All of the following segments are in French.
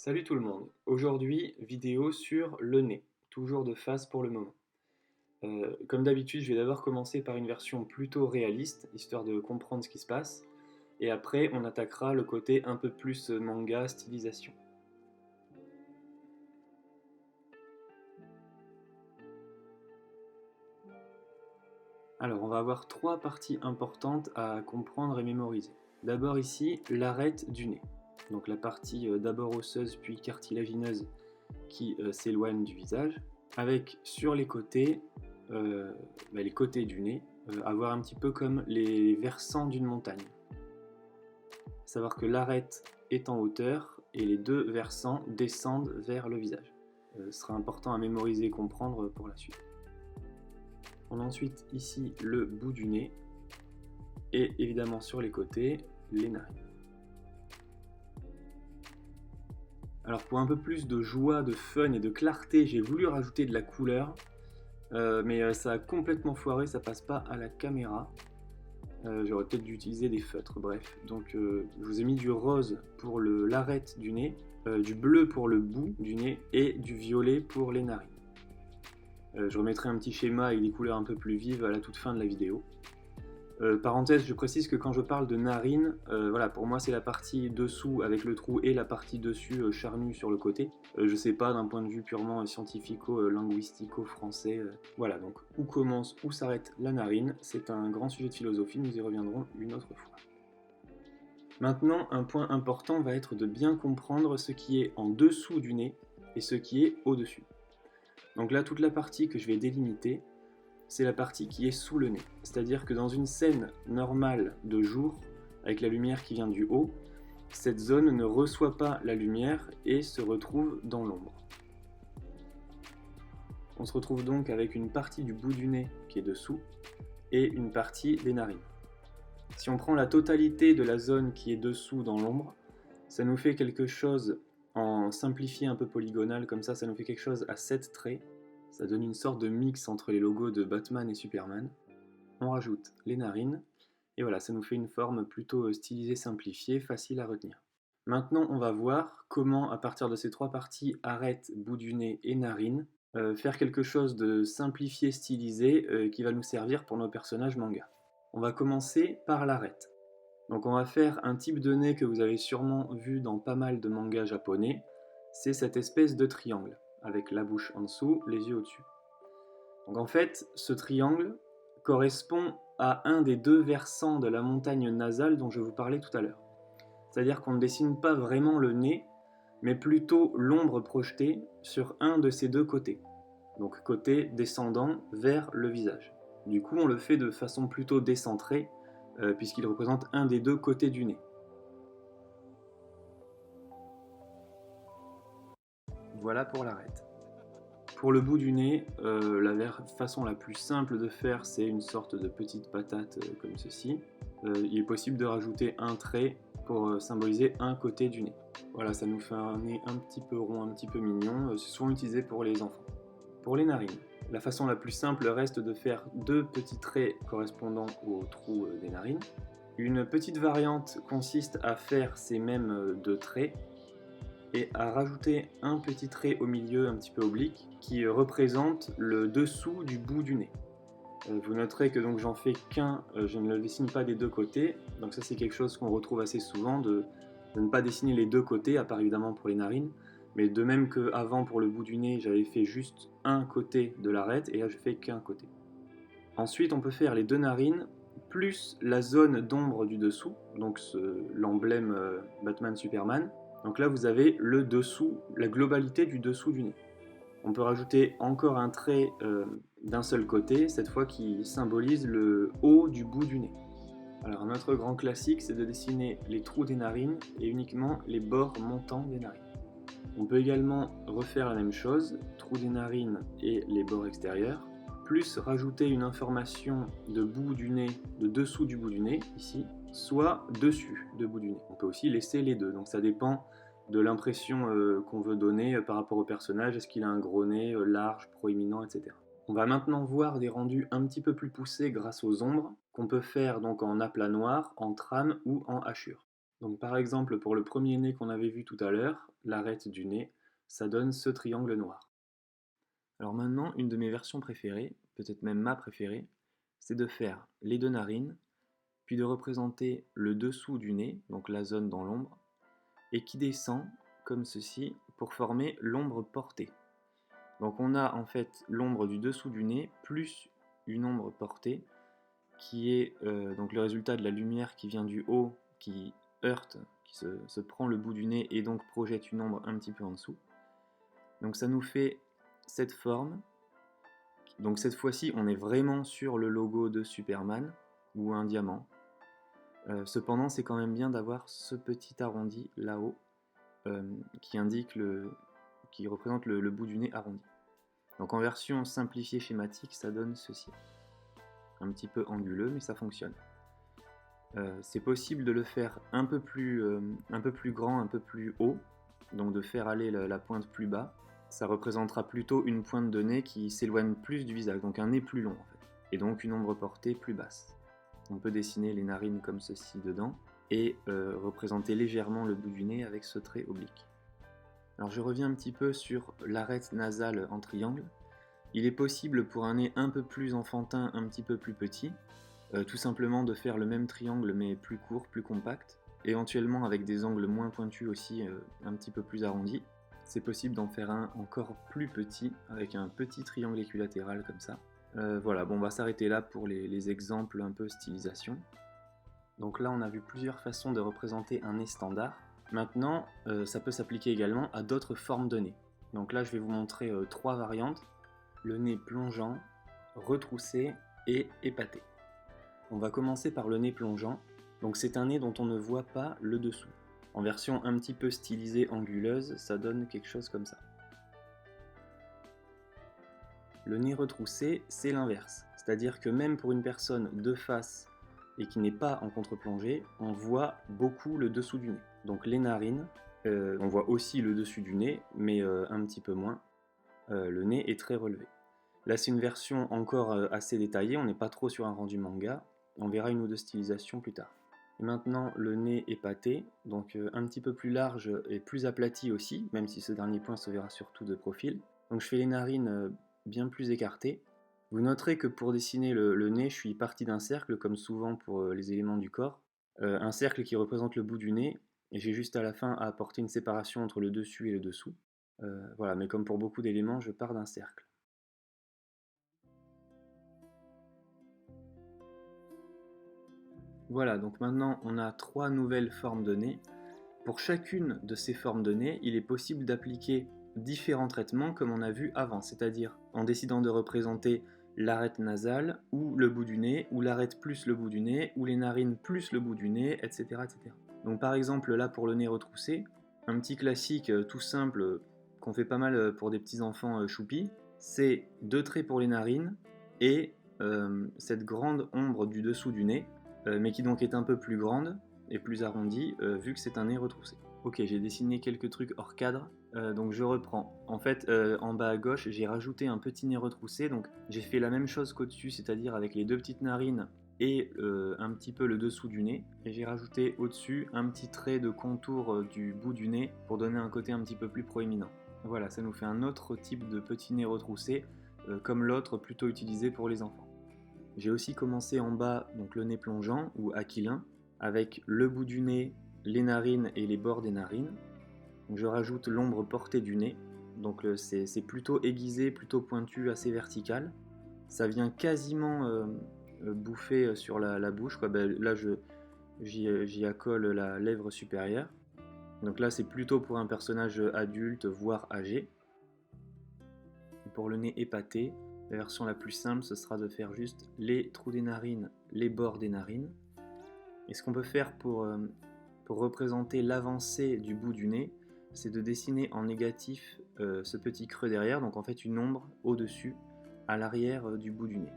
Salut tout le monde, aujourd'hui vidéo sur le nez, toujours de face pour le moment. Comme d'habitude je vais d'abord commencer par une version plutôt réaliste, histoire de comprendre ce qui se passe, et après on attaquera le côté un peu plus manga, stylisation. Alors on va avoir trois parties importantes à comprendre et mémoriser. D'abord ici, l'arête du nez, donc la partie d'abord osseuse puis cartilagineuse qui s'éloigne du visage, avec sur les côtés, les côtés du nez, avoir un petit peu comme les versants d'une montagne. Savoir que l'arête est en hauteur et les deux versants descendent vers le visage. Ce sera important à mémoriser et comprendre pour la suite. On a ensuite ici le bout du nez et évidemment sur les côtés, les narines. Alors pour un peu plus de joie, de fun et de clarté, j'ai voulu rajouter de la couleur, mais ça a complètement foiré, ça passe pas à la caméra. J'aurais peut-être dû utiliser des feutres, bref. Donc je vous ai mis du rose pour l'arête du nez, du bleu pour le bout du nez et du violet pour les narines. Je remettrai un petit schéma avec des couleurs un peu plus vives à la toute fin de la vidéo. Parenthèse, je précise que quand je parle de narine, voilà, pour moi c'est la partie dessous avec le trou et la partie dessus charnue sur le côté. Je sais pas d'un point de vue purement scientifico-linguistico-français. Voilà, donc où commence, où s'arrête la narine, c'est un grand sujet de philosophie, nous y reviendrons une autre fois. Maintenant, un point important va être de bien comprendre ce qui est en dessous du nez et ce qui est au-dessus. Donc là, toute la partie que je vais délimiter, c'est la partie qui est sous le nez. C'est-à-dire que dans une scène normale de jour, avec la lumière qui vient du haut, cette zone ne reçoit pas la lumière et se retrouve dans l'ombre. On se retrouve donc avec une partie du bout du nez qui est dessous et une partie des narines. Si on prend la totalité de la zone qui est dessous dans l'ombre, ça nous fait quelque chose, en simplifié un peu polygonal comme ça nous fait quelque chose à 7 traits. Ça donne une sorte de mix entre les logos de Batman et Superman. On rajoute les narines, et voilà, ça nous fait une forme plutôt stylisée, simplifiée, facile à retenir. Maintenant, on va voir comment, à partir de ces trois parties, arête, bout du nez et narines, faire quelque chose de simplifié, stylisé, qui va nous servir pour nos personnages manga. On va commencer par l'arête. Donc on va faire un type de nez que vous avez sûrement vu dans pas mal de mangas japonais, c'est cette espèce de triangle, avec la bouche en dessous, les yeux au-dessus. Donc en fait, ce triangle correspond à un des deux versants de la montagne nasale dont je vous parlais tout à l'heure. C'est-à-dire qu'on ne dessine pas vraiment le nez, mais plutôt l'ombre projetée sur un de ces deux côtés. Donc côté descendant vers le visage. Du coup, on le fait de façon plutôt décentrée, puisqu'il représente un des deux côtés du nez. Voilà pour l'arête. Pour le bout du nez, la façon la plus simple de faire, c'est une sorte de petite patate comme ceci. Il est possible de rajouter un trait pour symboliser un côté du nez. Voilà, ça nous fait un nez un petit peu rond, un petit peu mignon. C'est souvent utilisé pour les enfants. Pour les narines, la façon la plus simple reste de faire deux petits traits correspondant au trou des narines. Une petite variante consiste à faire ces mêmes deux traits et à rajouter un petit trait au milieu un petit peu oblique qui représente le dessous du bout du nez. Vous noterez que donc j'en fais qu'un, je ne le dessine pas des deux côtés, donc ça c'est quelque chose qu'on retrouve assez souvent, de ne pas dessiner les deux côtés, à part évidemment pour les narines, mais de même qu'avant pour le bout du nez j'avais fait juste un côté de l'arête et là je fais qu'un côté. Ensuite on peut faire les deux narines plus la zone d'ombre du dessous, donc l'emblème Batman-Superman. Donc là vous avez le dessous, la globalité du dessous du nez. On peut rajouter encore un trait d'un seul côté, cette fois qui symbolise le haut du bout du nez. Alors un autre grand classique, c'est de dessiner les trous des narines et uniquement les bords montants des narines. On peut également refaire la même chose, trous des narines et les bords extérieurs, plus rajouter une information de bout du nez, de dessous du bout du nez, ici, soit dessus de bout du nez. On peut aussi laisser les deux, donc ça dépend de l'impression qu'on veut donner par rapport au personnage, est-ce qu'il a un gros nez, large, proéminent, etc. On va maintenant voir des rendus un petit peu plus poussés grâce aux ombres, qu'on peut faire donc en aplat noir, en trame ou en hachure. Donc par exemple, pour le premier nez qu'on avait vu tout à l'heure, l'arête du nez, ça donne ce triangle noir. Alors maintenant, une de mes versions préférées, peut-être même ma préférée, c'est de faire les deux narines, puis de représenter le dessous du nez, donc la zone dans l'ombre, et qui descend comme ceci pour former l'ombre portée. Donc on a en fait l'ombre du dessous du nez plus une ombre portée qui est donc le résultat de la lumière qui vient du haut, qui heurte, qui se prend le bout du nez et donc projette une ombre un petit peu en dessous. Donc ça nous fait cette forme. Donc cette fois-ci on est vraiment sur le logo de Superman ou un diamant. Cependant c'est quand même bien d'avoir ce petit arrondi là-haut qui indique qui représente le bout du nez arrondi. Donc en version simplifiée schématique, ça donne ceci. Un petit peu anguleux, mais ça fonctionne. C'est possible de le faire un peu plus grand, un peu plus haut, donc de faire aller la pointe plus bas. Ça représentera plutôt une pointe de nez qui s'éloigne plus du visage, donc un nez plus long en fait, et donc une ombre portée plus basse. On peut dessiner les narines comme ceci dedans, et représenter légèrement le bout du nez avec ce trait oblique. Alors je reviens un petit peu sur l'arête nasale en triangle. Il est possible pour un nez un peu plus enfantin, un petit peu plus petit, tout simplement de faire le même triangle mais plus court, plus compact, éventuellement avec des angles moins pointus aussi, un petit peu plus arrondis. C'est possible d'en faire un encore plus petit, avec un petit triangle équilatéral comme ça. Voilà, bon, on va s'arrêter là pour les exemples un peu stylisation. Donc là on a vu plusieurs façons de représenter un nez standard. Maintenant, ça peut s'appliquer également à d'autres formes de nez. Donc là je vais vous montrer 3 variantes. Le nez plongeant, retroussé et épaté. On va commencer par le nez plongeant. Donc c'est un nez dont on ne voit pas le dessous. En version un petit peu stylisée anguleuse, ça donne quelque chose comme ça. Le nez retroussé, c'est l'inverse. C'est-à-dire que même pour une personne de face et qui n'est pas en contre-plongée, on voit beaucoup le dessous du nez. Donc les narines, on voit aussi le dessus du nez, mais un petit peu moins. Le nez est très relevé. Là c'est une version encore assez détaillée, on n'est pas trop sur un rendu manga, on verra une ou deux stylisations plus tard. Et maintenant le nez épaté, donc un petit peu plus large et plus aplati aussi, même si ce dernier point se verra surtout de profil. Donc je fais les narines bien plus écartées. Vous noterez que pour dessiner le nez, je suis parti d'un cercle, comme souvent pour les éléments du corps. Un cercle qui représente le bout du nez, et j'ai juste à la fin à apporter une séparation entre le dessus et le dessous. Voilà, mais comme pour beaucoup d'éléments, je pars d'un cercle. Voilà, donc maintenant on a 3 nouvelles formes de nez. Pour chacune de ces formes de nez, il est possible d'appliquer différents traitements comme on a vu avant, c'est-à-dire en décidant de représenter l'arête nasale, ou le bout du nez, ou l'arête plus le bout du nez, ou les narines plus le bout du nez, etc. etc. Donc par exemple là pour le nez retroussé, un petit classique tout simple qu'on fait pas mal pour des petits enfants choupis, c'est 2 traits pour les narines et cette grande ombre du dessous du nez, mais qui donc est un peu plus grande et plus arrondie vu que c'est un nez retroussé. Ok, j'ai dessiné quelques trucs hors cadre, donc je reprends. En fait, en bas à gauche, j'ai rajouté un petit nez retroussé, donc j'ai fait la même chose qu'au-dessus, c'est-à-dire avec les 2 petites narines et un petit peu le dessous du nez, et j'ai rajouté au-dessus un petit trait de contour du bout du nez pour donner un côté un petit peu plus proéminent. Voilà, ça nous fait un autre type de petit nez retroussé, comme l'autre plutôt utilisé pour les enfants. J'ai aussi commencé en bas, donc le nez plongeant ou aquilin, avec le bout du nez, les narines et les bords des narines. Donc je rajoute l'ombre portée du nez, donc c'est plutôt aiguisé, plutôt pointu, assez vertical. Ça vient quasiment bouffer sur la bouche, quoi. Ben, là j'y accole la lèvre supérieure. Donc là c'est plutôt pour un personnage adulte, voire âgé. Et pour le nez épaté, la version la plus simple, ce sera de faire juste les trous des narines, les bords des narines. Et ce qu'on peut faire pour représenter l'avancée du bout du nez, c'est de dessiner en négatif ce petit creux derrière, donc en fait une ombre au-dessus, à l'arrière du bout du nez.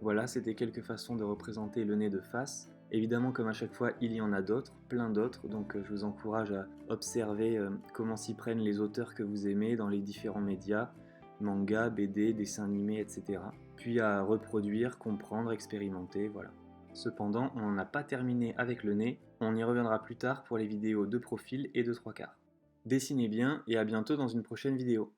Voilà, c'était quelques façons de représenter le nez de face. Évidemment, comme à chaque fois, il y en a d'autres, plein d'autres, donc je vous encourage à observer comment s'y prennent les auteurs que vous aimez dans les différents médias, manga, BD, dessins animés, etc. Puis à reproduire, comprendre, expérimenter, voilà. Cependant, on n'en a pas terminé avec le nez, on y reviendra plus tard pour les vidéos de profil et de trois quarts. Dessinez bien et à bientôt dans une prochaine vidéo.